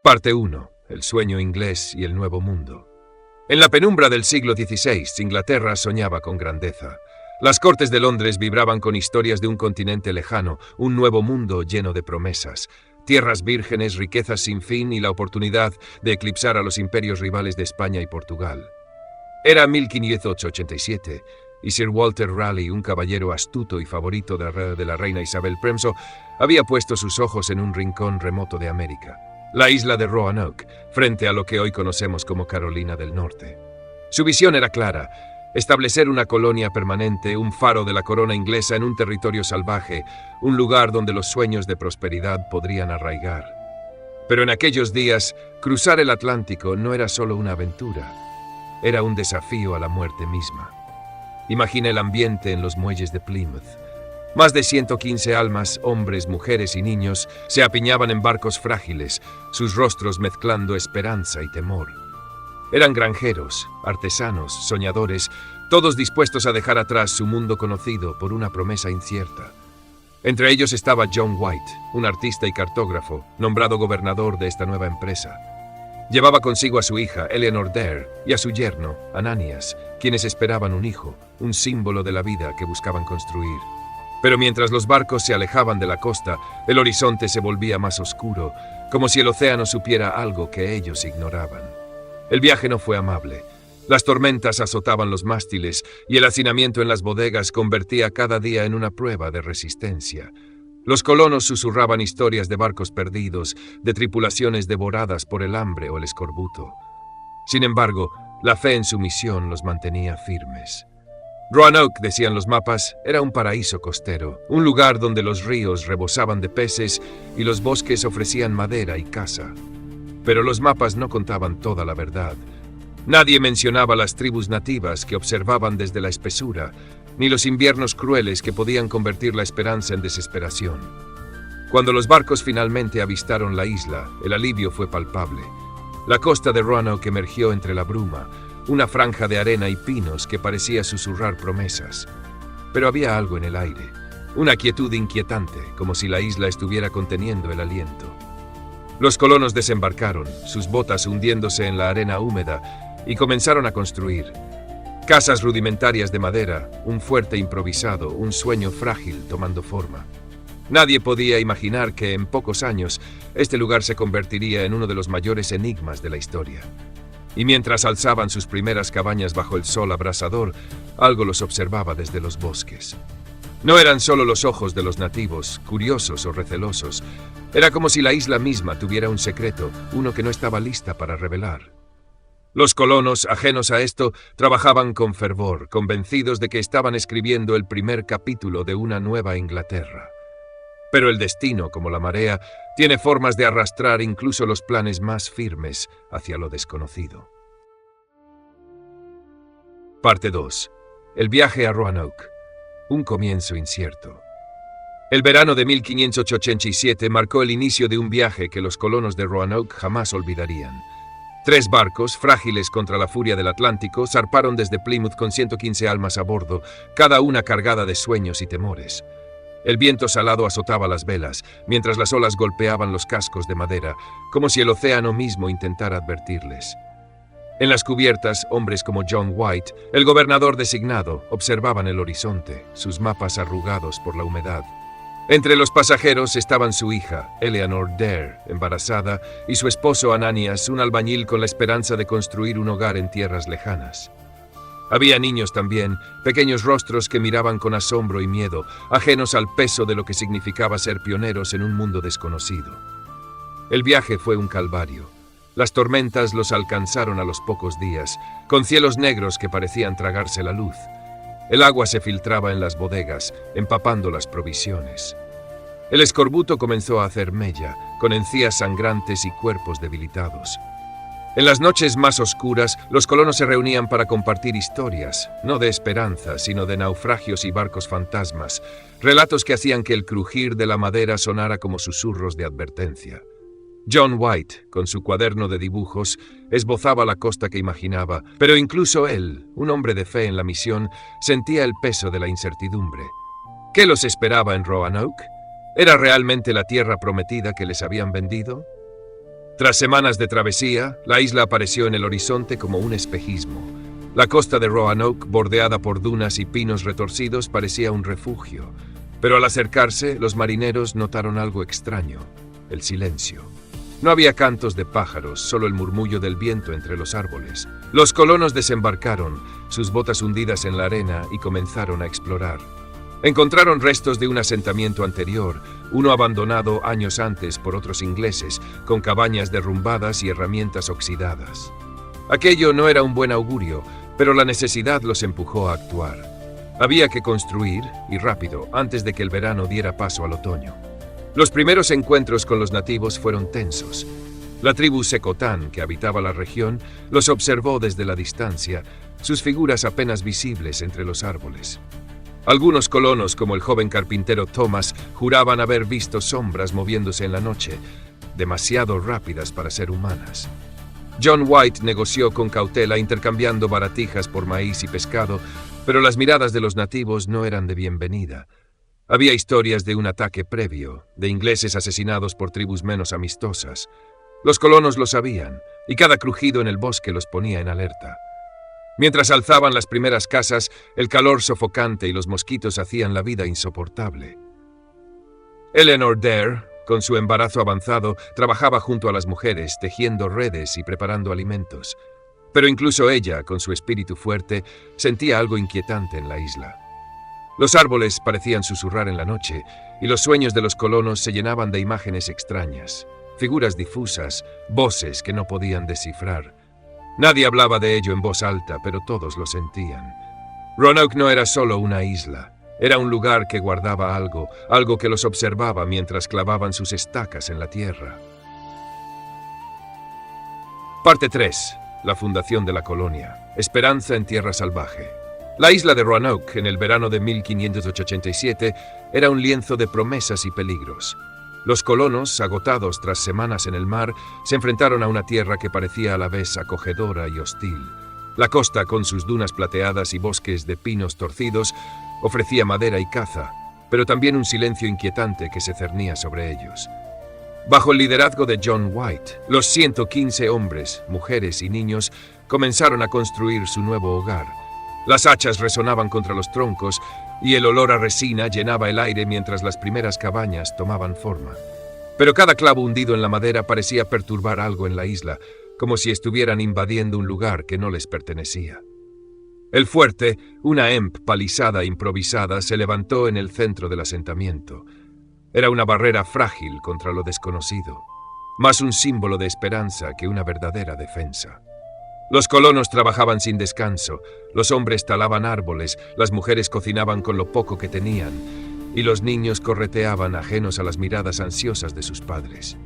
Parte 1. El sueño inglés y el nuevo mundo. En la penumbra del siglo XVI, Inglaterra soñaba con grandeza. Las cortes de Londres vibraban con historias de un continente lejano, un nuevo mundo lleno de promesas, tierras vírgenes, riquezas sin fin y la oportunidad de eclipsar a los imperios rivales de España y Portugal. Era 1587 y Sir Walter Raleigh, un caballero astuto y favorito de la reina Isabel Premso, había puesto sus ojos en un rincón remoto de América, la isla de Roanoke, frente a lo que hoy conocemos como Carolina del Norte. Su visión era clara: establecer una colonia permanente, un faro de la corona inglesa en un territorio salvaje, un lugar donde los sueños de prosperidad podrían arraigar. Pero en aquellos días, cruzar el Atlántico no era solo una aventura, era un desafío a la muerte misma. Imagina el ambiente en los muelles de Plymouth. Más de 115 almas, hombres, mujeres y niños, se apiñaban en barcos frágiles, sus rostros mezclando esperanza y temor. Eran granjeros, artesanos, soñadores, todos dispuestos a dejar atrás su mundo conocido por una promesa incierta. Entre ellos estaba John White, un artista y cartógrafo, nombrado gobernador de esta nueva empresa. Llevaba consigo a su hija, Eleanor Dare, y a su yerno, Ananias, quienes esperaban un hijo, un símbolo de la vida que buscaban construir. Pero mientras los barcos se alejaban de la costa, el horizonte se volvía más oscuro, como si el océano supiera algo que ellos ignoraban. El viaje no fue amable. Las tormentas azotaban los mástiles y el hacinamiento en las bodegas convertía cada día en una prueba de resistencia. Los colonos susurraban historias de barcos perdidos, de tripulaciones devoradas por el hambre o el escorbuto. Sin embargo, la fe en su misión los mantenía firmes. Roanoke, decían los mapas, era un paraíso costero, un lugar donde los ríos rebosaban de peces y los bosques ofrecían madera y caza. Pero los mapas no contaban toda la verdad. Nadie mencionaba las tribus nativas que observaban desde la espesura, ni los inviernos crueles que podían convertir la esperanza en desesperación. Cuando los barcos finalmente avistaron la isla, el alivio fue palpable. La costa de Roanoke emergió entre la bruma, una franja de arena y pinos que parecía susurrar promesas. Pero había algo en el aire, una quietud inquietante, como si la isla estuviera conteniendo el aliento. Los colonos desembarcaron, sus botas hundiéndose en la arena húmeda, y comenzaron a construir. Casas rudimentarias de madera, un fuerte improvisado, un sueño frágil tomando forma. Nadie podía imaginar que en pocos años este lugar se convertiría en uno de los mayores enigmas de la historia. Y mientras alzaban sus primeras cabañas bajo el sol abrasador, algo los observaba desde los bosques. No eran solo los ojos de los nativos, curiosos o recelosos. Era como si la isla misma tuviera un secreto, uno que no estaba lista para revelar. Los colonos, ajenos a esto, trabajaban con fervor, convencidos de que estaban escribiendo el primer capítulo de una nueva Inglaterra. Pero el destino, como la marea, tiene formas de arrastrar incluso los planes más firmes hacia lo desconocido. Parte 2. El viaje a Roanoke. Un comienzo incierto. El verano de 1587 marcó el inicio de un viaje que los colonos de Roanoke jamás olvidarían. 3 barcos, frágiles contra la furia del Atlántico, zarparon desde Plymouth con 115 almas a bordo, cada una cargada de sueños y temores. El viento salado azotaba las velas, mientras las olas golpeaban los cascos de madera, como si el océano mismo intentara advertirles. En las cubiertas, hombres como John White, el gobernador designado, observaban el horizonte, sus mapas arrugados por la humedad. Entre los pasajeros estaban su hija, Eleanor Dare, embarazada, y su esposo Ananias, un albañil con la esperanza de construir un hogar en tierras lejanas. Había niños también, pequeños rostros que miraban con asombro y miedo, ajenos al peso de lo que significaba ser pioneros en un mundo desconocido. El viaje fue un calvario. Las tormentas los alcanzaron a los pocos días, con cielos negros que parecían tragarse la luz. El agua se filtraba en las bodegas, empapando las provisiones. El escorbuto comenzó a hacer mella, con encías sangrantes y cuerpos debilitados. En las noches más oscuras, los colonos se reunían para compartir historias, no de esperanza, sino de naufragios y barcos fantasmas, relatos que hacían que el crujir de la madera sonara como susurros de advertencia. John White, con su cuaderno de dibujos, esbozaba la costa que imaginaba, pero incluso él, un hombre de fe en la misión, sentía el peso de la incertidumbre. ¿Qué los esperaba en Roanoke? ¿Era realmente la tierra prometida que les habían vendido? Tras semanas de travesía, la isla apareció en el horizonte como un espejismo. La costa de Roanoke, bordeada por dunas y pinos retorcidos, parecía un refugio. Pero al acercarse, los marineros notaron algo extraño: el silencio. No había cantos de pájaros, solo el murmullo del viento entre los árboles. Los colonos desembarcaron, sus botas hundidas en la arena, y comenzaron a explorar. Encontraron restos de un asentamiento anterior, uno abandonado años antes por otros ingleses, con cabañas derrumbadas y herramientas oxidadas. Aquello no era un buen augurio, pero la necesidad los empujó a actuar. Había que construir, y rápido, antes de que el verano diera paso al otoño. Los primeros encuentros con los nativos fueron tensos. La tribu Secotán, que habitaba la región, los observó desde la distancia, sus figuras apenas visibles entre los árboles. Algunos colonos, como el joven carpintero Thomas, juraban haber visto sombras moviéndose en la noche, demasiado rápidas para ser humanas. John White negoció con cautela, intercambiando baratijas por maíz y pescado, pero las miradas de los nativos no eran de bienvenida. Había historias de un ataque previo, de ingleses asesinados por tribus menos amistosas. Los colonos lo sabían, y cada crujido en el bosque los ponía en alerta. Mientras alzaban las primeras casas, el calor sofocante y los mosquitos hacían la vida insoportable. Eleanor Dare, con su embarazo avanzado, trabajaba junto a las mujeres, tejiendo redes y preparando alimentos. Pero incluso ella, con su espíritu fuerte, sentía algo inquietante en la isla. Los árboles parecían susurrar en la noche, y los sueños de los colonos se llenaban de imágenes extrañas, figuras difusas, voces que no podían descifrar. Nadie hablaba de ello en voz alta, pero todos lo sentían. Roanoke no era solo una isla, era un lugar que guardaba algo que los observaba mientras clavaban sus estacas en la tierra. Parte 3. La fundación de la colonia. Esperanza en tierra salvaje. La isla de Roanoke, en el verano de 1587, era un lienzo de promesas y peligros. Los colonos, agotados tras semanas en el mar, se enfrentaron a una tierra que parecía a la vez acogedora y hostil. La costa, con sus dunas plateadas y bosques de pinos torcidos, ofrecía madera y caza, pero también un silencio inquietante que se cernía sobre ellos. Bajo el liderazgo de John White, los 115 hombres, mujeres y niños comenzaron a construir su nuevo hogar. Las hachas resonaban contra los troncos y el olor a resina llenaba el aire mientras las primeras cabañas tomaban forma. Pero cada clavo hundido en la madera parecía perturbar algo en la isla, como si estuvieran invadiendo un lugar que no les pertenecía. El fuerte, una palizada improvisada, se levantó en el centro del asentamiento. Era una barrera frágil contra lo desconocido, más un símbolo de esperanza que una verdadera defensa. Los colonos trabajaban sin descanso, los hombres talaban árboles, las mujeres cocinaban con lo poco que tenían, y los niños correteaban ajenos a las miradas ansiosas de sus padres.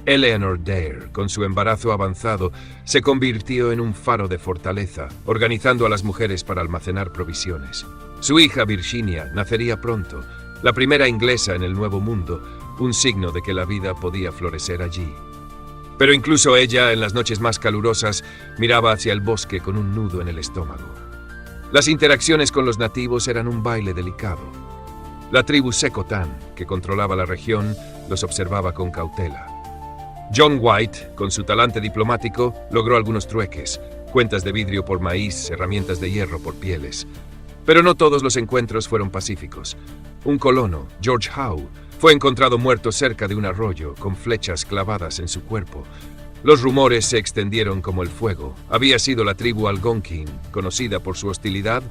Eleanor Dare, con su embarazo avanzado, se convirtió en un faro de fortaleza, organizando a las mujeres para almacenar provisiones. Su hija Virginia nacería pronto, la primera inglesa en el Nuevo Mundo, un signo de que la vida podía florecer allí. Pero incluso ella, en las noches más calurosas, miraba hacia el bosque con un nudo en el estómago. Las interacciones con los nativos eran un baile delicado. La tribu Secotán, que controlaba la región, los observaba con cautela. John White, con su talante diplomático, logró algunos trueques: cuentas de vidrio por maíz, herramientas de hierro por pieles. Pero no todos los encuentros fueron pacíficos. Un colono, George Howe, fue encontrado muerto cerca de un arroyo, con flechas clavadas en su cuerpo. Los rumores se extendieron como el fuego. ¿Había sido la tribu Algonquin, conocida por su hostilidad,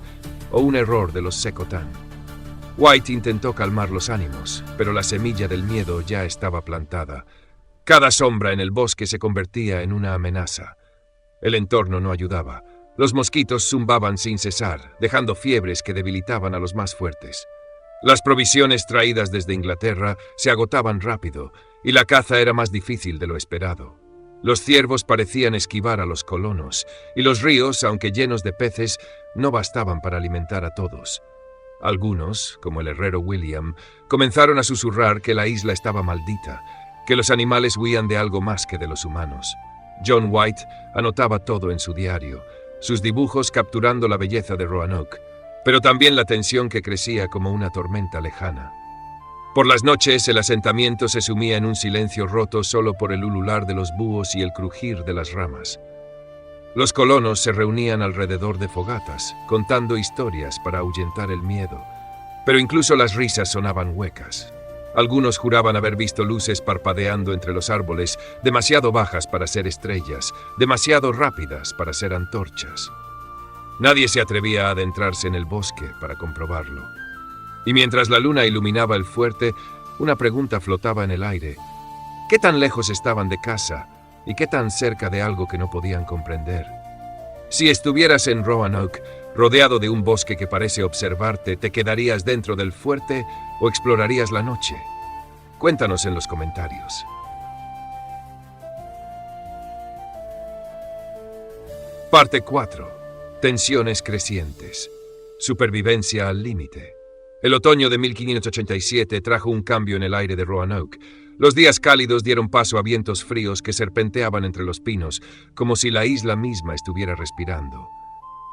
o un error de los Secotán? White intentó calmar los ánimos, pero la semilla del miedo ya estaba plantada. Cada sombra en el bosque se convertía en una amenaza. El entorno no ayudaba. Los mosquitos zumbaban sin cesar, dejando fiebres que debilitaban a los más fuertes. Las provisiones traídas desde Inglaterra se agotaban rápido, y la caza era más difícil de lo esperado. Los ciervos parecían esquivar a los colonos, y los ríos, aunque llenos de peces, no bastaban para alimentar a todos. Algunos, como el herrero William, comenzaron a susurrar que la isla estaba maldita, que los animales huían de algo más que de los humanos. John White anotaba todo en su diario, sus dibujos capturando la belleza de Roanoke, pero también la tensión que crecía como una tormenta lejana. Por las noches el asentamiento se sumía en un silencio roto solo por el ulular de los búhos y el crujir de las ramas. Los colonos se reunían alrededor de fogatas, contando historias para ahuyentar el miedo, pero incluso las risas sonaban huecas. Algunos juraban haber visto luces parpadeando entre los árboles, demasiado bajas para ser estrellas, demasiado rápidas para ser antorchas. Nadie se atrevía a adentrarse en el bosque para comprobarlo. Y mientras la luna iluminaba el fuerte, una pregunta flotaba en el aire. ¿Qué tan lejos estaban de casa y qué tan cerca de algo que no podían comprender? Si estuvieras en Roanoke, rodeado de un bosque que parece observarte, ¿te quedarías dentro del fuerte o explorarías la noche? Cuéntanos en los comentarios. Parte 4. Tensiones crecientes. Supervivencia al límite. El otoño de 1587 trajo un cambio en el aire de Roanoke. Los días cálidos dieron paso a vientos fríos que serpenteaban entre los pinos, como si la isla misma estuviera respirando.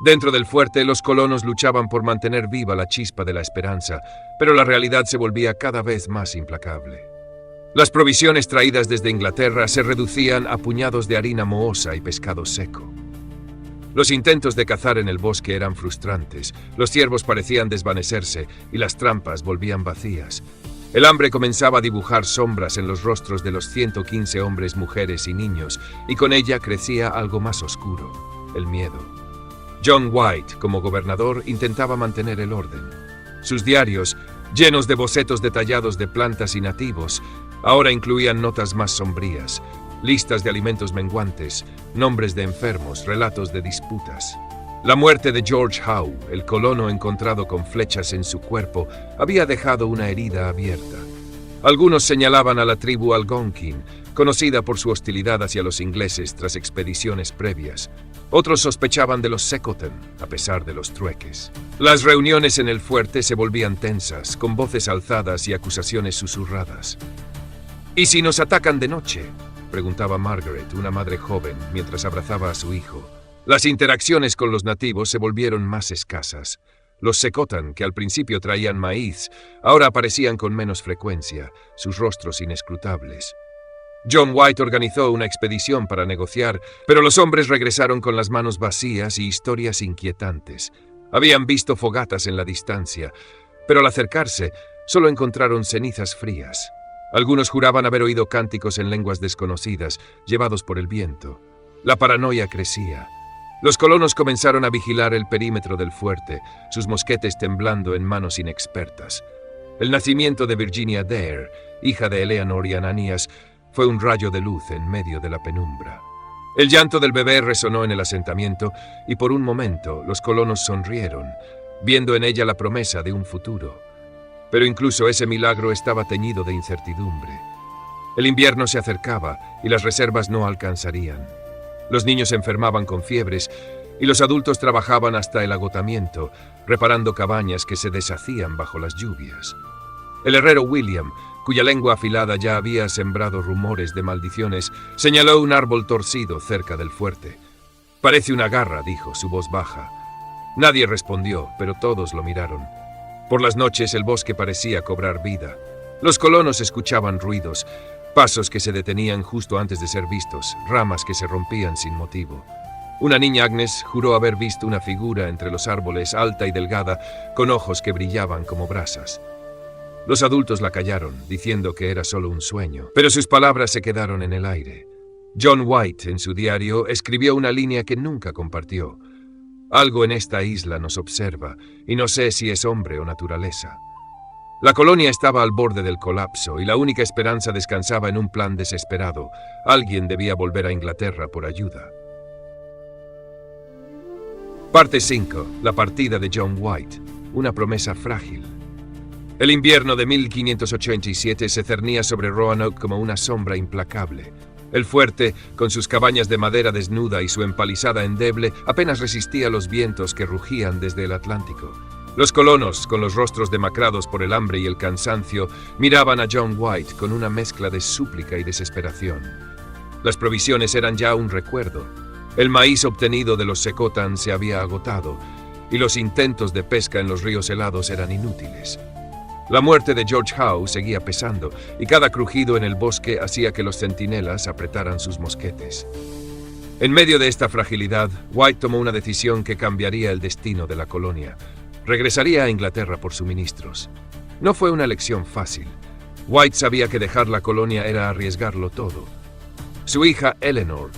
Dentro del fuerte, los colonos luchaban por mantener viva la chispa de la esperanza, pero la realidad se volvía cada vez más implacable. Las provisiones traídas desde Inglaterra se reducían a puñados de harina mohosa y pescado seco. Los intentos de cazar en el bosque eran frustrantes, los ciervos parecían desvanecerse y las trampas volvían vacías. El hambre comenzaba a dibujar sombras en los rostros de los 115 hombres, mujeres y niños, y con ella crecía algo más oscuro, el miedo. John White, como gobernador, intentaba mantener el orden. Sus diarios, llenos de bocetos detallados de plantas y nativos, ahora incluían notas más sombrías, listas de alimentos menguantes, nombres de enfermos, relatos de disputas. La muerte de George Howe, el colono encontrado con flechas en su cuerpo, había dejado una herida abierta. Algunos señalaban a la tribu Algonquin, conocida por su hostilidad hacia los ingleses tras expediciones previas. Otros sospechaban de los Secotan, a pesar de los trueques. Las reuniones en el fuerte se volvían tensas, con voces alzadas y acusaciones susurradas. ¿Y si nos atacan de noche?, preguntaba Margaret, una madre joven, mientras abrazaba a su hijo. Las interacciones con los nativos se volvieron más escasas. Los Secotan, que al principio traían maíz, ahora aparecían con menos frecuencia, sus rostros inescrutables. John White organizó una expedición para negociar, pero los hombres regresaron con las manos vacías y historias inquietantes. Habían visto fogatas en la distancia, pero al acercarse solo encontraron cenizas frías. Algunos juraban haber oído cánticos en lenguas desconocidas, llevados por el viento. La paranoia crecía. Los colonos comenzaron a vigilar el perímetro del fuerte, sus mosquetes temblando en manos inexpertas. El nacimiento de Virginia Dare, hija de Eleanor y Ananías, fue un rayo de luz en medio de la penumbra. El llanto del bebé resonó en el asentamiento y por un momento los colonos sonrieron, viendo en ella la promesa de un futuro. Pero incluso ese milagro estaba teñido de incertidumbre. El invierno se acercaba y las reservas no alcanzarían. Los niños se enfermaban con fiebres y los adultos trabajaban hasta el agotamiento, reparando cabañas que se deshacían bajo las lluvias. El herrero William, cuya lengua afilada ya había sembrado rumores de maldiciones, señaló un árbol torcido cerca del fuerte. «Parece una garra», dijo, su voz baja. Nadie respondió, pero todos lo miraron. Por las noches el bosque parecía cobrar vida. Los colonos escuchaban ruidos, pasos que se detenían justo antes de ser vistos, ramas que se rompían sin motivo. Una niña, Agnes, juró haber visto una figura entre los árboles, alta y delgada, con ojos que brillaban como brasas. Los adultos la callaron, diciendo que era solo un sueño, pero sus palabras se quedaron en el aire. John White, en su diario, escribió una línea que nunca compartió. «Algo en esta isla nos observa, y no sé si es hombre o naturaleza». La colonia estaba al borde del colapso, y la única esperanza descansaba en un plan desesperado. Alguien debía volver a Inglaterra por ayuda. Parte 5. La partida de John White. Una promesa frágil. El invierno de 1587 se cernía sobre Roanoke como una sombra implacable. El fuerte, con sus cabañas de madera desnuda y su empalizada endeble, apenas resistía los vientos que rugían desde el Atlántico. Los colonos, con los rostros demacrados por el hambre y el cansancio, miraban a John White con una mezcla de súplica y desesperación. Las provisiones eran ya un recuerdo. El maíz obtenido de los Secotan se había agotado, y los intentos de pesca en los ríos helados eran inútiles. La muerte de George Howe seguía pesando, y cada crujido en el bosque hacía que los centinelas apretaran sus mosquetes. En medio de esta fragilidad, White tomó una decisión que cambiaría el destino de la colonia. Regresaría a Inglaterra por suministros. No fue una elección fácil. White sabía que dejar la colonia era arriesgarlo todo. Su hija, Eleanor,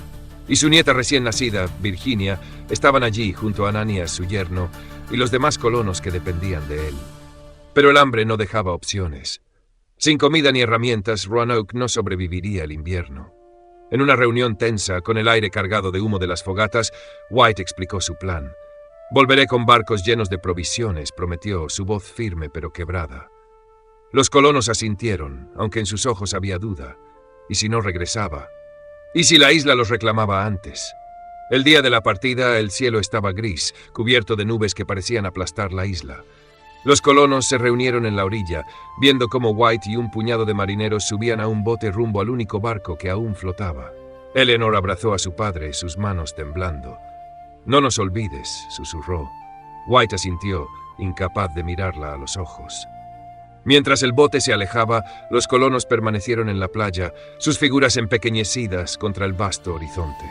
y su nieta recién nacida, Virginia, estaban allí junto a Ananias, su yerno, y los demás colonos que dependían de él. Pero el hambre no dejaba opciones. Sin comida ni herramientas, Roanoke no sobreviviría el invierno. En una reunión tensa, con el aire cargado de humo de las fogatas, White explicó su plan. «Volveré con barcos llenos de provisiones», prometió, su voz firme pero quebrada. Los colonos asintieron, aunque en sus ojos había duda. ¿Y si no regresaba? ¿Y si la isla los reclamaba antes? El día de la partida, el cielo estaba gris, cubierto de nubes que parecían aplastar la isla. Los colonos se reunieron en la orilla, viendo cómo White y un puñado de marineros subían a un bote rumbo al único barco que aún flotaba. Eleanor abrazó a su padre, sus manos temblando. «No nos olvides», susurró. White asintió, incapaz de mirarla a los ojos. Mientras el bote se alejaba, los colonos permanecieron en la playa, sus figuras empequeñecidas contra el vasto horizonte.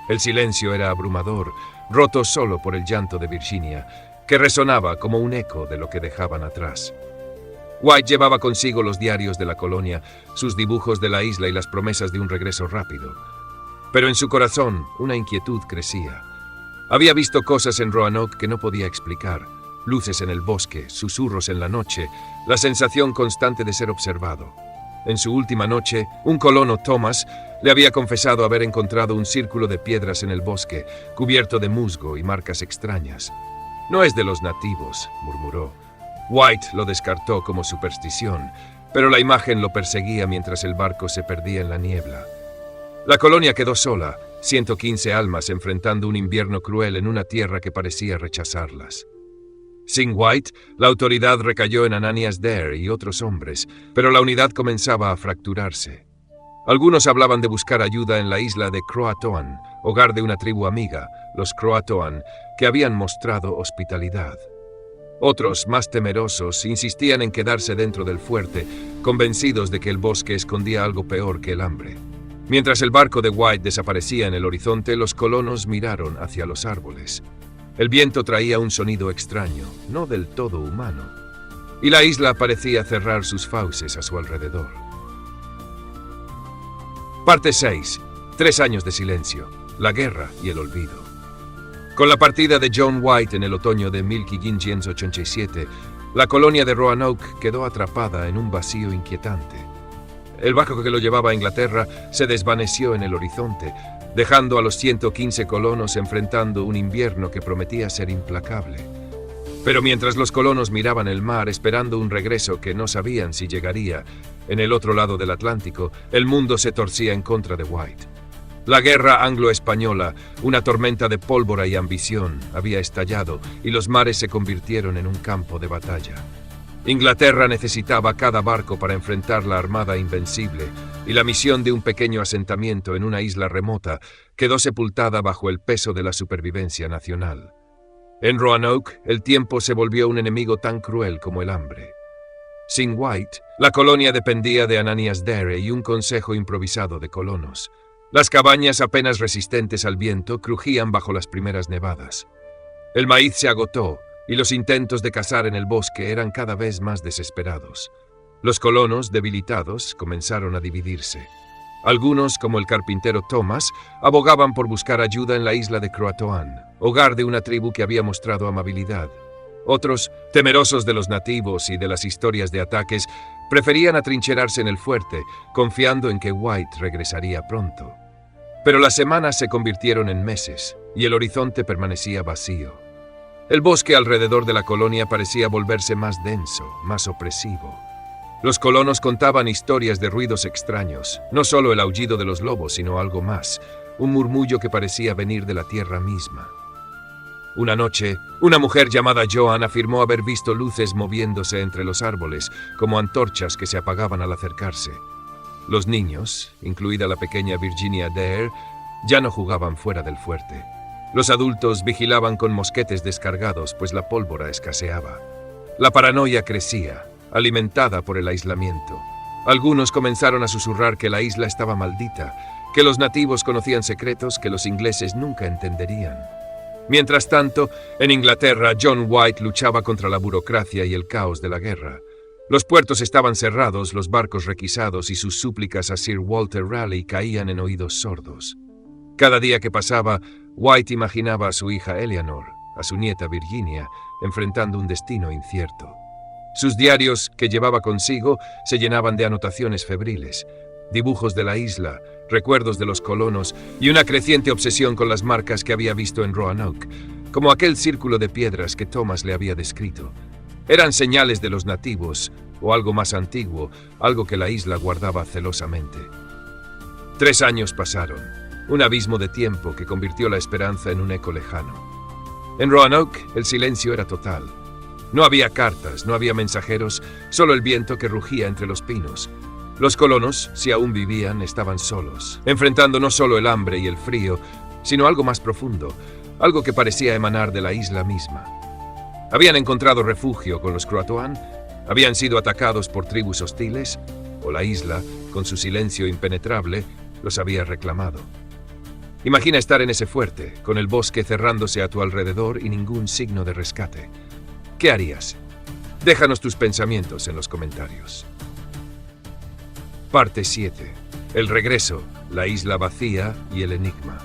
El silencio era abrumador, roto solo por el llanto de Virginia, que resonaba como un eco de lo que dejaban atrás. White llevaba consigo los diarios de la colonia, sus dibujos de la isla y las promesas de un regreso rápido. Pero en su corazón una inquietud crecía. Había visto cosas en Roanoke que no podía explicar. Luces en el bosque, susurros en la noche, la sensación constante de ser observado. En su última noche, un colono, Thomas, le había confesado haber encontrado un círculo de piedras en el bosque, cubierto de musgo y marcas extrañas. «No es de los nativos», murmuró. White lo descartó como superstición, pero la imagen lo perseguía mientras el barco se perdía en la niebla. La colonia quedó sola, 115 almas enfrentando un invierno cruel en una tierra que parecía rechazarlas. Sin White, la autoridad recayó en Ananias Dare y otros hombres, pero la unidad comenzaba a fracturarse. Algunos hablaban de buscar ayuda en la isla de Croatoan, hogar de una tribu amiga, los Croatoan, que habían mostrado hospitalidad. Otros, más temerosos, insistían en quedarse dentro del fuerte, convencidos de que el bosque escondía algo peor que el hambre. Mientras el barco de White desaparecía en el horizonte, los colonos miraron hacia los árboles. El viento traía un sonido extraño, no del todo humano, y la isla parecía cerrar sus fauces a su alrededor. Parte 6. 3 años de silencio, la guerra y el olvido. Con la partida de John White en el otoño de 1587, la colonia de Roanoke quedó atrapada en un vacío inquietante. El barco que lo llevaba a Inglaterra se desvaneció en el horizonte, dejando a los 115 colonos enfrentando un invierno que prometía ser implacable. Pero mientras los colonos miraban el mar esperando un regreso que no sabían si llegaría, en el otro lado del Atlántico, el mundo se torcía en contra de White. La guerra anglo-española, una tormenta de pólvora y ambición, había estallado y los mares se convirtieron en un campo de batalla. Inglaterra necesitaba cada barco para enfrentar la armada invencible, y la misión de un pequeño asentamiento en una isla remota quedó sepultada bajo el peso de la supervivencia nacional. En Roanoke, el tiempo se volvió un enemigo tan cruel como el hambre. Sin White, la colonia dependía de Ananias Dare y un consejo improvisado de colonos. Las cabañas apenas resistentes al viento crujían bajo las primeras nevadas. El maíz se agotó, y los intentos de cazar en el bosque eran cada vez más desesperados. Los colonos, debilitados, comenzaron a dividirse. Algunos, como el carpintero Thomas, abogaban por buscar ayuda en la isla de Croatoan, hogar de una tribu que había mostrado amabilidad. Otros, temerosos de los nativos y de las historias de ataques, preferían atrincherarse en el fuerte, confiando en que White regresaría pronto. Pero las semanas se convirtieron en meses, y el horizonte permanecía vacío. El bosque alrededor de la colonia parecía volverse más denso, más opresivo. Los colonos contaban historias de ruidos extraños, no solo el aullido de los lobos, sino algo más, un murmullo que parecía venir de la tierra misma. Una noche, una mujer llamada Joan afirmó haber visto luces moviéndose entre los árboles, como antorchas que se apagaban al acercarse. Los niños, incluida la pequeña Virginia Dare, ya no jugaban fuera del fuerte. Los adultos vigilaban con mosquetes descargados, pues la pólvora escaseaba. La paranoia crecía. alimentada por el aislamiento. Algunos comenzaron a susurrar que la isla estaba maldita, que los nativos conocían secretos que los ingleses nunca entenderían. Mientras tanto, en Inglaterra, John White luchaba contra la burocracia y el caos de la guerra. Los puertos estaban cerrados, los barcos requisados y sus súplicas a Sir Walter Raleigh caían en oídos sordos. Cada día que pasaba, White imaginaba a su hija Eleanor, a su nieta Virginia, enfrentando un destino incierto. Sus diarios, que llevaba consigo, se llenaban de anotaciones febriles, dibujos de la isla, recuerdos de los colonos y una creciente obsesión con las marcas que había visto en Roanoke, como aquel círculo de piedras que Thomas le había descrito. Eran señales de los nativos, o algo más antiguo, algo que la isla guardaba celosamente. 3 años pasaron, un abismo de tiempo que convirtió la esperanza en un eco lejano. En Roanoke, el silencio era total. No había cartas, no había mensajeros, solo el viento que rugía entre los pinos. Los colonos, si aún vivían, estaban solos, enfrentando no solo el hambre y el frío, sino algo más profundo, algo que parecía emanar de la isla misma. Habían encontrado refugio con los Croatoan, habían sido atacados por tribus hostiles, o la isla, con su silencio impenetrable, los había reclamado. Imagina estar en ese fuerte, con el bosque cerrándose a tu alrededor y ningún signo de rescate. ¿Qué harías? Déjanos tus pensamientos en los comentarios. Parte 7. El regreso, la isla vacía y el enigma.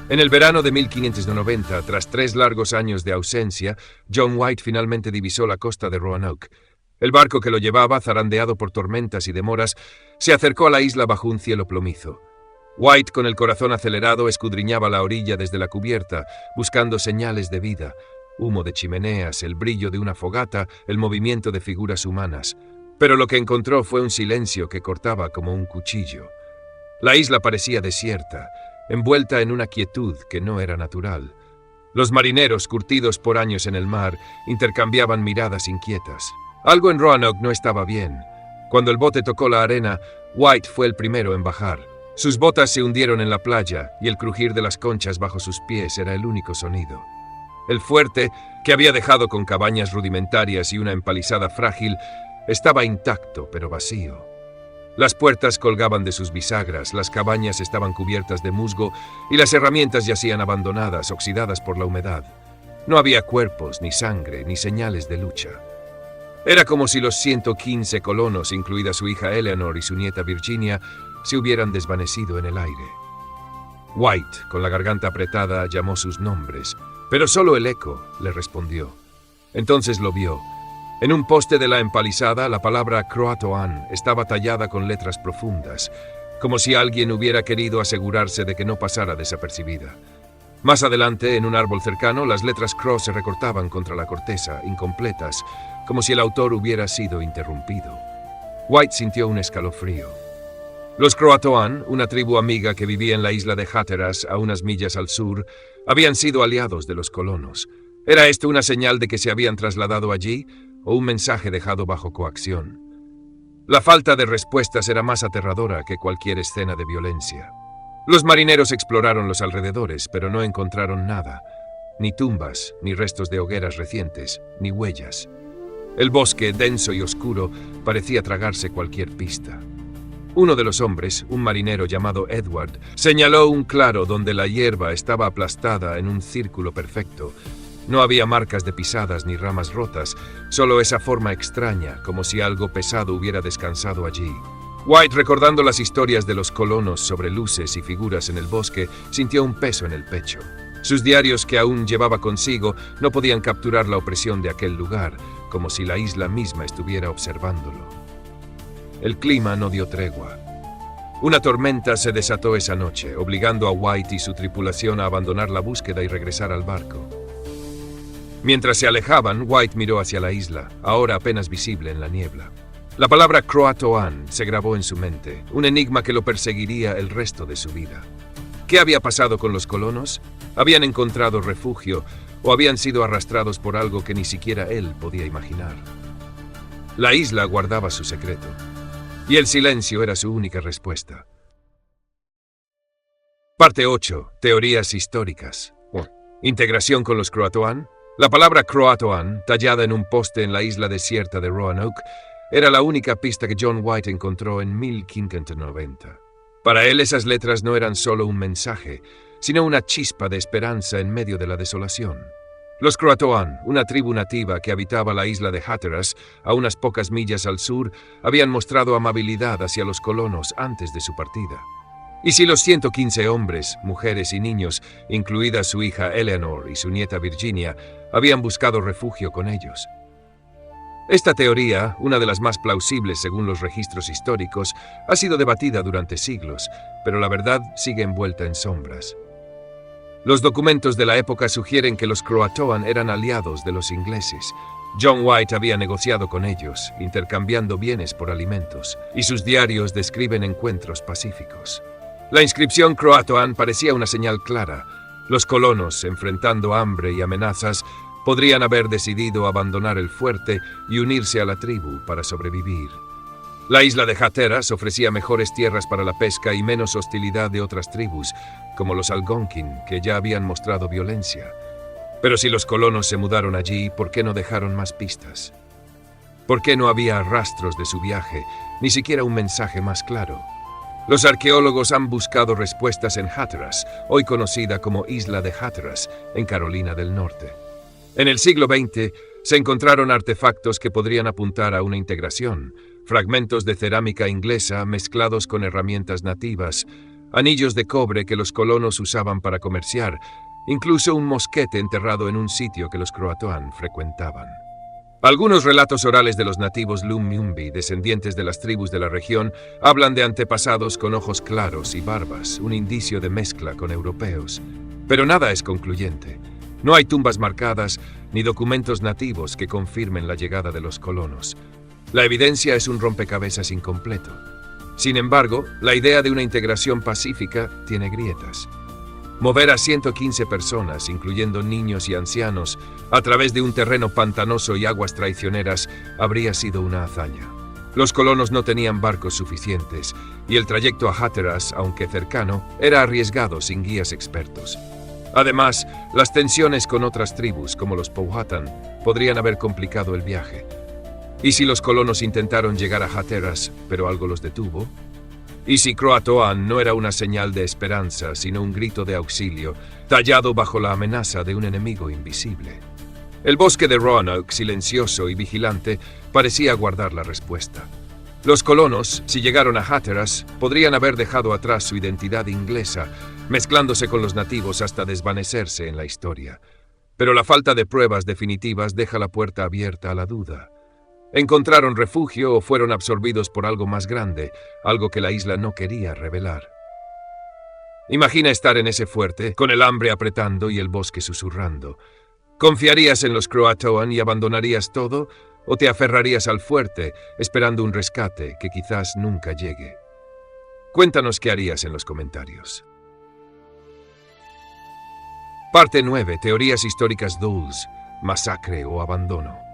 En el verano de 1590, tras 3 largos años de ausencia, John White finalmente divisó la costa de Roanoke. El barco que lo llevaba, zarandeado por tormentas y demoras, se acercó a la isla bajo un cielo plomizo. White, con el corazón acelerado, escudriñaba la orilla desde la cubierta, buscando señales de vida. Humo de chimeneas, el brillo de una fogata, el movimiento de figuras humanas. Pero lo que encontró fue un silencio que cortaba como un cuchillo. La isla parecía desierta, envuelta en una quietud que no era natural. Los marineros, curtidos por años en el mar, intercambiaban miradas inquietas. Algo en Roanoke no estaba bien. Cuando el bote tocó la arena, White fue el primero en bajar. Sus botas se hundieron en la playa y el crujir de las conchas bajo sus pies era el único sonido. El fuerte, que había dejado con cabañas rudimentarias y una empalizada frágil, estaba intacto pero vacío. Las puertas colgaban de sus bisagras, las cabañas estaban cubiertas de musgo y las herramientas yacían abandonadas, oxidadas por la humedad. No había cuerpos, ni sangre, ni señales de lucha. Era como si los 115 colonos, incluida su hija Eleanor y su nieta Virginia, se hubieran desvanecido en el aire. White, con la garganta apretada, llamó sus nombres, pero solo el eco le respondió. Entonces lo vio. En un poste de la empalizada, la palabra Croatoan estaba tallada con letras profundas, como si alguien hubiera querido asegurarse de que no pasara desapercibida. Más adelante, en un árbol cercano, las letras Crow se recortaban contra la corteza, incompletas, como si el autor hubiera sido interrumpido. White sintió un escalofrío. Los Croatoan, una tribu amiga que vivía en la isla de Hatteras, a unas millas al sur, habían sido aliados de los colonos. ¿Era esto una señal de que se habían trasladado allí, o un mensaje dejado bajo coacción? La falta de respuestas era más aterradora que cualquier escena de violencia. Los marineros exploraron los alrededores, pero no encontraron nada. Ni tumbas, ni restos de hogueras recientes, ni huellas. El bosque, denso y oscuro, parecía tragarse cualquier pista. Uno de los hombres, un marinero llamado Edward, señaló un claro donde la hierba estaba aplastada en un círculo perfecto. No había marcas de pisadas ni ramas rotas, solo esa forma extraña, como si algo pesado hubiera descansado allí. White, recordando las historias de los colonos sobre luces y figuras en el bosque, sintió un peso en el pecho. Sus diarios, que aún llevaba consigo, no podían capturar la opresión de aquel lugar, como si la isla misma estuviera observándolo. El clima no dio tregua. Una tormenta se desató esa noche, obligando a White y su tripulación a abandonar la búsqueda y regresar al barco. Mientras se alejaban, White miró hacia la isla, ahora apenas visible en la niebla. La palabra Croatoan se grabó en su mente, un enigma que lo perseguiría el resto de su vida. ¿Qué había pasado con los colonos? ¿Habían encontrado refugio o habían sido arrastrados por algo que ni siquiera él podía imaginar? La isla guardaba su secreto, y el silencio era su única respuesta. Parte 8. Teorías históricas. Integración con los Croatoan. La palabra Croatoan, tallada en un poste en la isla desierta de Roanoke, era la única pista que John White encontró en 1590. Para él esas letras no eran solo un mensaje, sino una chispa de esperanza en medio de la desolación. Los Croatoan, una tribu nativa que habitaba la isla de Hatteras, a unas pocas millas al sur, habían mostrado amabilidad hacia los colonos antes de su partida. Y si los 115 hombres, mujeres y niños, incluida su hija Eleanor y su nieta Virginia, habían buscado refugio con ellos. Esta teoría, una de las más plausibles según los registros históricos, ha sido debatida durante siglos, pero la verdad sigue envuelta en sombras. Los documentos de la época sugieren que los Croatoan eran aliados de los ingleses. John White había negociado con ellos, intercambiando bienes por alimentos, y sus diarios describen encuentros pacíficos. La inscripción Croatoan parecía una señal clara. Los colonos, enfrentando hambre y amenazas, podrían haber decidido abandonar el fuerte y unirse a la tribu para sobrevivir. La isla de Hatteras ofrecía mejores tierras para la pesca y menos hostilidad de otras tribus, como los Algonquin, que ya habían mostrado violencia. Pero si los colonos se mudaron allí, ¿por qué no dejaron más pistas? ¿Por qué no había rastros de su viaje, ni siquiera un mensaje más claro? Los arqueólogos han buscado respuestas en Hatteras, hoy conocida como Isla de Hatteras, en Carolina del Norte. En el siglo XX se encontraron artefactos que podrían apuntar a una integración, fragmentos de cerámica inglesa mezclados con herramientas nativas, anillos de cobre que los colonos usaban para comerciar, incluso un mosquete enterrado en un sitio que los Croatoan frecuentaban. Algunos relatos orales de los nativos Lumumbi, descendientes de las tribus de la región, hablan de antepasados con ojos claros y barbas, un indicio de mezcla con europeos. Pero nada es concluyente. No hay tumbas marcadas ni documentos nativos que confirmen la llegada de los colonos. La evidencia es un rompecabezas incompleto. Sin embargo, la idea de una integración pacífica tiene grietas. Mover a 115 personas, incluyendo niños y ancianos, a través de un terreno pantanoso y aguas traicioneras habría sido una hazaña. Los colonos no tenían barcos suficientes, y el trayecto a Hatteras, aunque cercano, era arriesgado sin guías expertos. Además, las tensiones con otras tribus, como los Powhatan, podrían haber complicado el viaje. ¿Y si los colonos intentaron llegar a Hatteras, pero algo los detuvo? ¿Y si Croatoan no era una señal de esperanza, sino un grito de auxilio, tallado bajo la amenaza de un enemigo invisible? El bosque de Roanoke, silencioso y vigilante, parecía guardar la respuesta. Los colonos, si llegaron a Hatteras, podrían haber dejado atrás su identidad inglesa, mezclándose con los nativos hasta desvanecerse en la historia. Pero la falta de pruebas definitivas deja la puerta abierta a la duda. ¿Encontraron refugio o fueron absorbidos por algo más grande, algo que la isla no quería revelar? Imagina estar en ese fuerte, con el hambre apretando y el bosque susurrando. ¿Confiarías en los Croatoan y abandonarías todo, o te aferrarías al fuerte, esperando un rescate que quizás nunca llegue? Cuéntanos qué harías en los comentarios. Parte 9. Teorías históricas Dulles, masacre o abandono.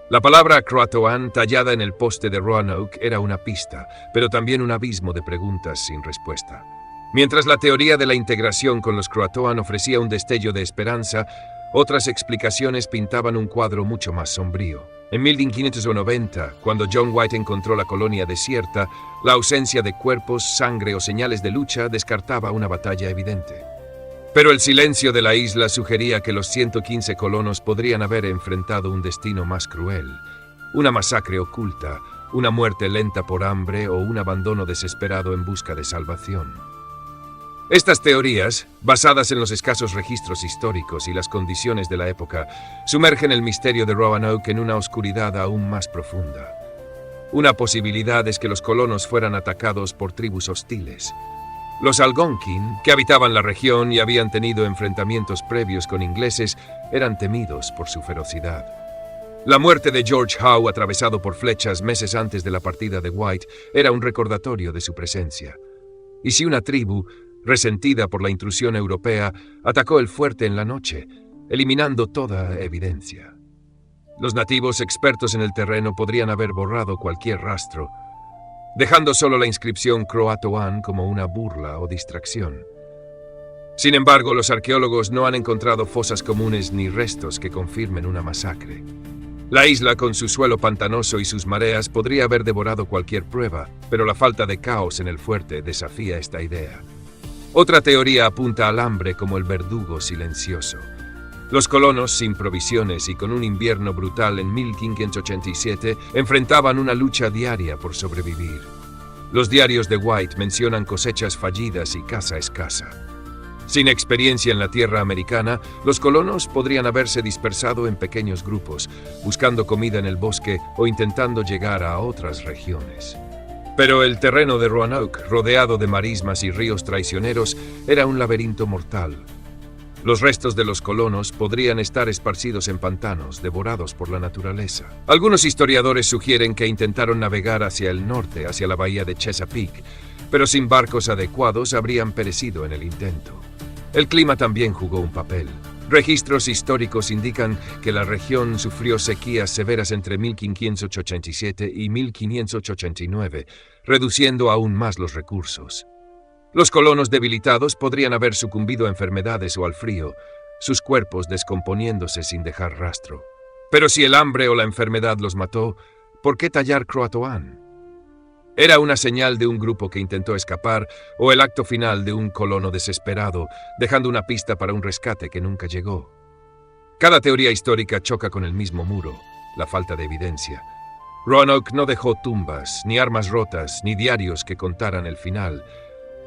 La palabra Croatoan, tallada en el poste de Roanoke, era una pista, pero también un abismo de preguntas sin respuesta. Mientras la teoría de la integración con los Croatoan ofrecía un destello de esperanza, otras explicaciones pintaban un cuadro mucho más sombrío. En 1590, cuando John White encontró la colonia desierta, la ausencia de cuerpos, sangre o señales de lucha descartaba una batalla evidente. Pero el silencio de la isla sugería que los 115 colonos podrían haber enfrentado un destino más cruel, una masacre oculta, una muerte lenta por hambre o un abandono desesperado en busca de salvación. Estas teorías, basadas en los escasos registros históricos y las condiciones de la época, sumergen el misterio de Roanoke en una oscuridad aún más profunda. Una posibilidad es que los colonos fueran atacados por tribus hostiles. Los Algonquin, que habitaban la región y habían tenido enfrentamientos previos con ingleses, eran temidos por su ferocidad. La muerte de George Howe, atravesado por flechas meses antes de la partida de White, era un recordatorio de su presencia. ¿Y si una tribu, resentida por la intrusión europea, atacó el fuerte en la noche, eliminando toda evidencia? Los nativos expertos en el terreno podrían haber borrado cualquier rastro, dejando solo la inscripción Croatoan como una burla o distracción. Sin embargo, los arqueólogos no han encontrado fosas comunes ni restos que confirmen una masacre. La isla, con su suelo pantanoso y sus mareas, podría haber devorado cualquier prueba, pero la falta de caos en el fuerte desafía esta idea. Otra teoría apunta al hambre como el verdugo silencioso. Los colonos, sin provisiones y con un invierno brutal en 1587, enfrentaban una lucha diaria por sobrevivir. Los diarios de White mencionan cosechas fallidas y caza escasa. Sin experiencia en la tierra americana, los colonos podrían haberse dispersado en pequeños grupos, buscando comida en el bosque o intentando llegar a otras regiones. Pero el terreno de Roanoke, rodeado de marismas y ríos traicioneros, era un laberinto mortal. Los restos de los colonos podrían estar esparcidos en pantanos, devorados por la naturaleza. Algunos historiadores sugieren que intentaron navegar hacia el norte, hacia la bahía de Chesapeake, pero sin barcos adecuados habrían perecido en el intento. El clima también jugó un papel. Registros históricos indican que la región sufrió sequías severas entre 1587 y 1589, reduciendo aún más los recursos. Los colonos debilitados podrían haber sucumbido a enfermedades o al frío, sus cuerpos descomponiéndose sin dejar rastro. Pero si el hambre o la enfermedad los mató, ¿por qué tallar Croatoan? ¿Era una señal de un grupo que intentó escapar o el acto final de un colono desesperado, dejando una pista para un rescate que nunca llegó? Cada teoría histórica choca con el mismo muro, la falta de evidencia. Roanoke no dejó tumbas, ni armas rotas, ni diarios que contaran el final.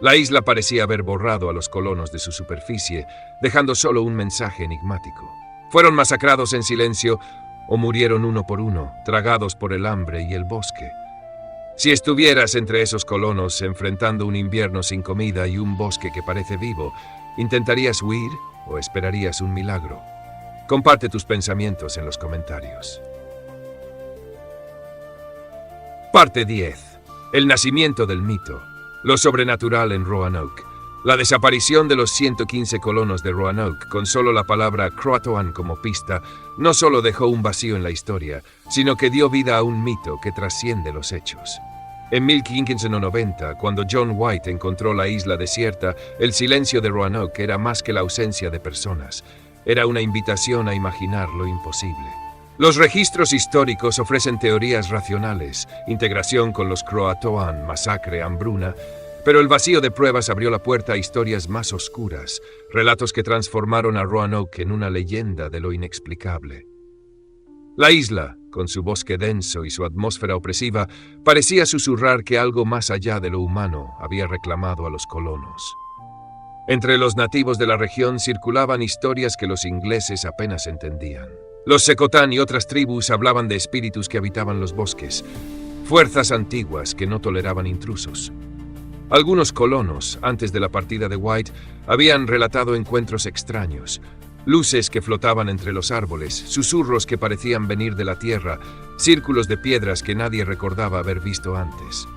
La isla parecía haber borrado a los colonos de su superficie, dejando solo un mensaje enigmático. Fueron masacrados en silencio o murieron uno por uno, tragados por el hambre y el bosque. Si estuvieras entre esos colonos enfrentando un invierno sin comida y un bosque que parece vivo, ¿intentarías huir o esperarías un milagro? Comparte tus pensamientos en los comentarios. Parte 10. El nacimiento del mito. Lo sobrenatural en Roanoke. La desaparición de los 115 colonos de Roanoke, con solo la palabra Croatoan como pista, no solo dejó un vacío en la historia, sino que dio vida a un mito que trasciende los hechos. En 1590, cuando John White encontró la isla desierta, el silencio de Roanoke era más que la ausencia de personas. Era una invitación a imaginar lo imposible. Los registros históricos ofrecen teorías racionales, integración con los Croatoan, masacre, hambruna, pero el vacío de pruebas abrió la puerta a historias más oscuras, relatos que transformaron a Roanoke en una leyenda de lo inexplicable. La isla, con su bosque denso y su atmósfera opresiva, parecía susurrar que algo más allá de lo humano había reclamado a los colonos. Entre los nativos de la región circulaban historias que los ingleses apenas entendían. Los Secotán y otras tribus hablaban de espíritus que habitaban los bosques, fuerzas antiguas que no toleraban intrusos. Algunos colonos, antes de la partida de White, habían relatado encuentros extraños, luces que flotaban entre los árboles, susurros que parecían venir de la tierra, círculos de piedras que nadie recordaba haber visto antes.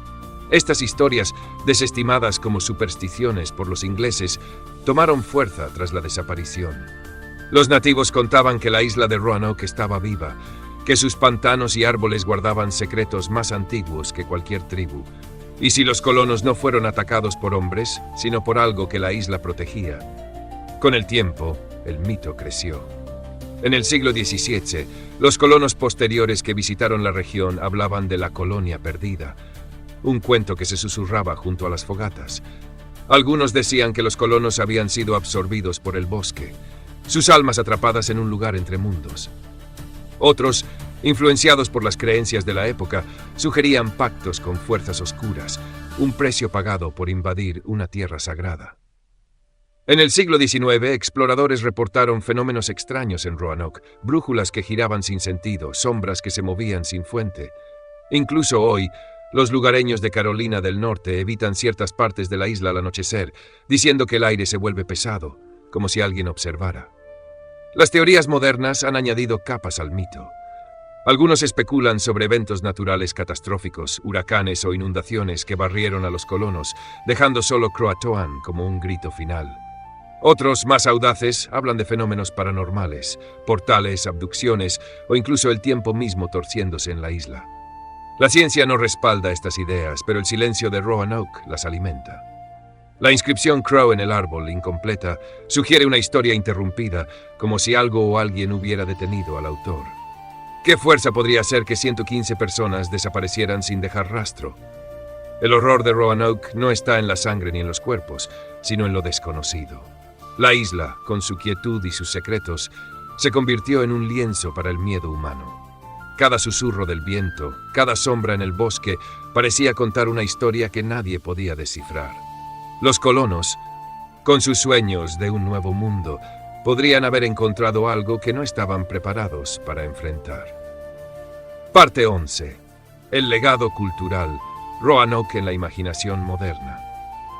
Estas historias, desestimadas como supersticiones por los ingleses, tomaron fuerza tras la desaparición. Los nativos contaban que la isla de Roanoke estaba viva, que sus pantanos y árboles guardaban secretos más antiguos que cualquier tribu. Y si los colonos no fueron atacados por hombres, sino por algo que la isla protegía. Con el tiempo, el mito creció. En el siglo XVII, los colonos posteriores que visitaron la región hablaban de la colonia perdida, un cuento que se susurraba junto a las fogatas. Algunos decían que los colonos habían sido absorbidos por el bosque, sus almas atrapadas en un lugar entre mundos. Otros, influenciados por las creencias de la época, sugerían pactos con fuerzas oscuras, un precio pagado por invadir una tierra sagrada. En el siglo XIX, exploradores reportaron fenómenos extraños en Roanoke, brújulas que giraban sin sentido, sombras que se movían sin fuente. Incluso hoy, los lugareños de Carolina del Norte evitan ciertas partes de la isla al anochecer, diciendo que el aire se vuelve pesado, como si alguien observara. Las teorías modernas han añadido capas al mito. Algunos especulan sobre eventos naturales catastróficos, huracanes o inundaciones que barrieron a los colonos, dejando solo Croatoan como un grito final. Otros, más audaces, hablan de fenómenos paranormales, portales, abducciones o incluso el tiempo mismo torciéndose en la isla. La ciencia no respalda estas ideas, pero el silencio de Roanoke las alimenta. La inscripción Crow en el árbol, incompleta, sugiere una historia interrumpida, como si algo o alguien hubiera detenido al autor. ¿Qué fuerza podría hacer que 115 personas desaparecieran sin dejar rastro? El horror de Roanoke no está en la sangre ni en los cuerpos, sino en lo desconocido. La isla, con su quietud y sus secretos, se convirtió en un lienzo para el miedo humano. Cada susurro del viento, cada sombra en el bosque, parecía contar una historia que nadie podía descifrar. Los colonos, con sus sueños de un nuevo mundo, podrían haber encontrado algo que no estaban preparados para enfrentar. Parte 11. El legado cultural. Roanoke en la imaginación moderna.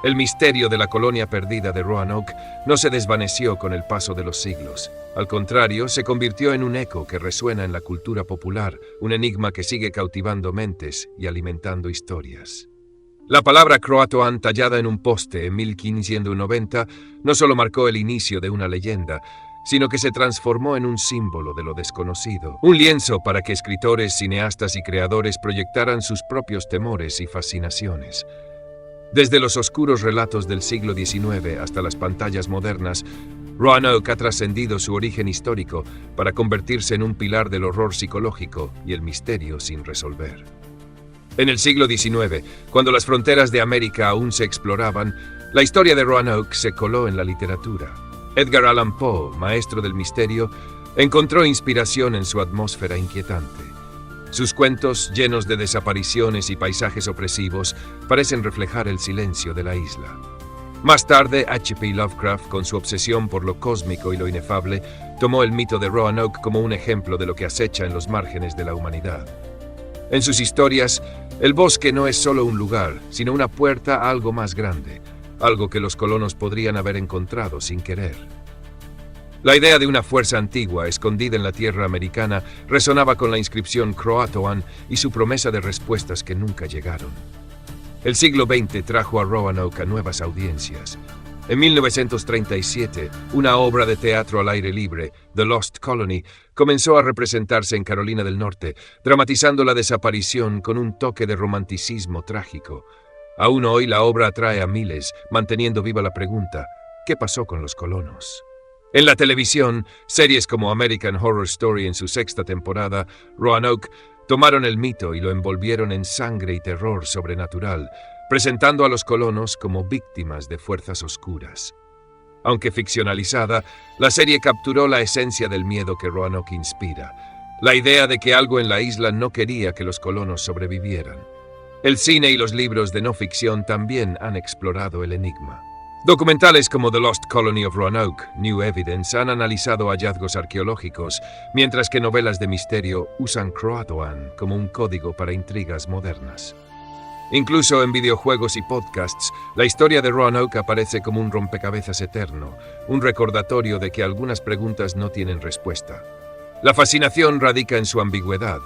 El misterio de la colonia perdida de Roanoke no se desvaneció con el paso de los siglos. Al contrario, se convirtió en un eco que resuena en la cultura popular, un enigma que sigue cautivando mentes y alimentando historias. La palabra Croatoan, tallada en un poste en 1590, no solo marcó el inicio de una leyenda, sino que se transformó en un símbolo de lo desconocido, un lienzo para que escritores, cineastas y creadores proyectaran sus propios temores y fascinaciones. Desde los oscuros relatos del siglo XIX hasta las pantallas modernas, Roanoke ha trascendido su origen histórico para convertirse en un pilar del horror psicológico y el misterio sin resolver. En el siglo XIX, cuando las fronteras de América aún se exploraban, la historia de Roanoke se coló en la literatura. Edgar Allan Poe, maestro del misterio, encontró inspiración en su atmósfera inquietante. Sus cuentos, llenos de desapariciones y paisajes opresivos, parecen reflejar el silencio de la isla. Más tarde, H.P. Lovecraft, con su obsesión por lo cósmico y lo inefable, tomó el mito de Roanoke como un ejemplo de lo que acecha en los márgenes de la humanidad. En sus historias, el bosque no es solo un lugar, sino una puerta a algo más grande, algo que los colonos podrían haber encontrado sin querer. La idea de una fuerza antigua escondida en la tierra americana resonaba con la inscripción Croatoan y su promesa de respuestas que nunca llegaron. El siglo XX trajo a Roanoke a nuevas audiencias. En 1937, una obra de teatro al aire libre, The Lost Colony, comenzó a representarse en Carolina del Norte, dramatizando la desaparición con un toque de romanticismo trágico. Aún hoy la obra atrae a miles, manteniendo viva la pregunta, ¿qué pasó con los colonos? En la televisión, series como American Horror Story en su 6ª temporada, Roanoke, tomaron el mito y lo envolvieron en sangre y terror sobrenatural, presentando a los colonos como víctimas de fuerzas oscuras. Aunque ficcionalizada, la serie capturó la esencia del miedo que Roanoke inspira, la idea de que algo en la isla no quería que los colonos sobrevivieran. El cine y los libros de no ficción también han explorado el enigma. Documentales como The Lost Colony of Roanoke, New Evidence, han analizado hallazgos arqueológicos, mientras que novelas de misterio usan Croatoan como un código para intrigas modernas. Incluso en videojuegos y podcasts, la historia de Roanoke aparece como un rompecabezas eterno, un recordatorio de que algunas preguntas no tienen respuesta. La fascinación radica en su ambigüedad.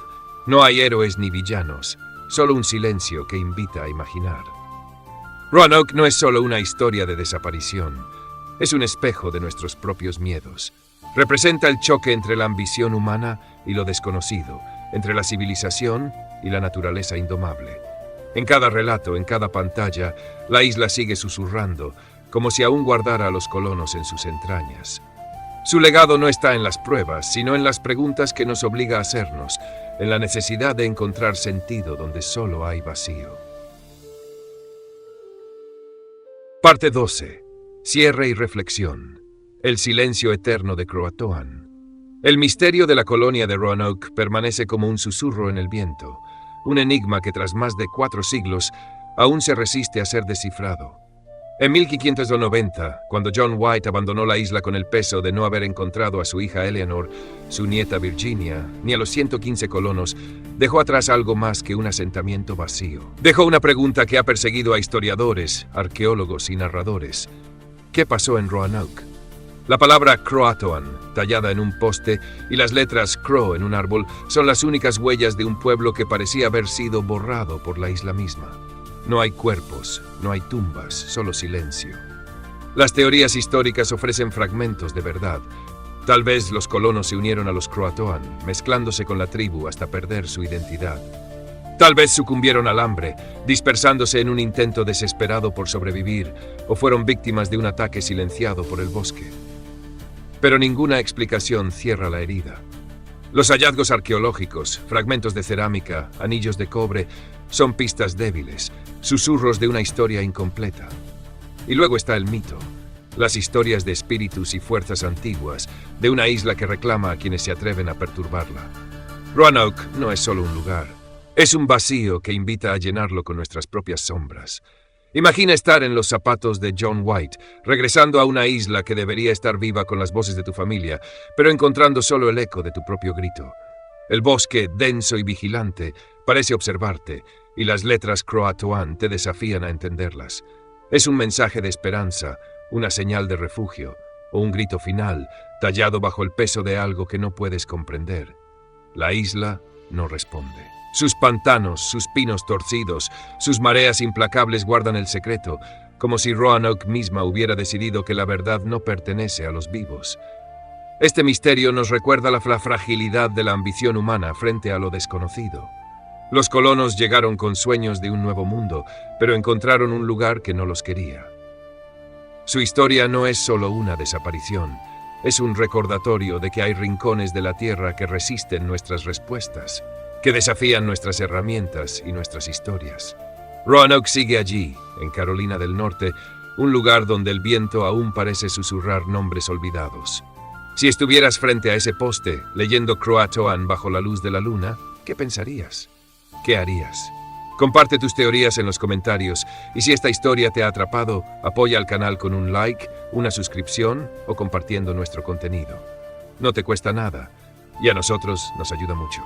No hay héroes ni villanos, solo un silencio que invita a imaginar. Roanoke no es solo una historia de desaparición, es un espejo de nuestros propios miedos. Representa el choque entre la ambición humana y lo desconocido, entre la civilización y la naturaleza indomable. En cada relato, en cada pantalla, la isla sigue susurrando, como si aún guardara a los colonos en sus entrañas. Su legado no está en las pruebas, sino en las preguntas que nos obliga a hacernos, en la necesidad de encontrar sentido donde solo hay vacío. Parte 12. Cierre y reflexión. El silencio eterno de Croatoan. El misterio de la colonia de Roanoke permanece como un susurro en el viento, un enigma que tras más de 4 siglos aún se resiste a ser descifrado. En 1590, cuando John White abandonó la isla con el peso de no haber encontrado a su hija Eleanor, su nieta Virginia, ni a los 115 colonos, dejó atrás algo más que un asentamiento vacío. Dejó una pregunta que ha perseguido a historiadores, arqueólogos y narradores. ¿Qué pasó en Roanoke? La palabra Croatoan, tallada en un poste, y las letras Crow en un árbol, son las únicas huellas de un pueblo que parecía haber sido borrado por la isla misma. No hay cuerpos, no hay tumbas, solo silencio. Las teorías históricas ofrecen fragmentos de verdad. Tal vez los colonos se unieron a los Croatoan, mezclándose con la tribu hasta perder su identidad. Tal vez sucumbieron al hambre, dispersándose en un intento desesperado por sobrevivir, o fueron víctimas de un ataque silenciado por el bosque. Pero ninguna explicación cierra la herida. Los hallazgos arqueológicos, fragmentos de cerámica, anillos de cobre, son pistas débiles, susurros de una historia incompleta. Y luego está el mito, las historias de espíritus y fuerzas antiguas, de una isla que reclama a quienes se atreven a perturbarla. Roanoke no es solo un lugar, es un vacío que invita a llenarlo con nuestras propias sombras. Imagina estar en los zapatos de John White, regresando a una isla que debería estar viva con las voces de tu familia, pero encontrando solo el eco de tu propio grito. El bosque, denso y vigilante, parece observarte, y las letras Croatoan te desafían a entenderlas. Es un mensaje de esperanza, una señal de refugio, o un grito final, tallado bajo el peso de algo que no puedes comprender. La isla no responde. Sus pantanos, sus pinos torcidos, sus mareas implacables guardan el secreto, como si Roanoke misma hubiera decidido que la verdad no pertenece a los vivos. Este misterio nos recuerda la fragilidad de la ambición humana frente a lo desconocido. Los colonos llegaron con sueños de un nuevo mundo, pero encontraron un lugar que no los quería. Su historia no es solo una desaparición, es un recordatorio de que hay rincones de la tierra que resisten nuestras respuestas, que desafían nuestras herramientas y nuestras historias. Roanoke sigue allí, en Carolina del Norte, un lugar donde el viento aún parece susurrar nombres olvidados. Si estuvieras frente a ese poste, leyendo Croatoan bajo la luz de la luna, ¿qué pensarías? ¿Qué harías? Comparte tus teorías en los comentarios, y si esta historia te ha atrapado, apoya al canal con un like, una suscripción o compartiendo nuestro contenido. No te cuesta nada, y a nosotros nos ayuda mucho.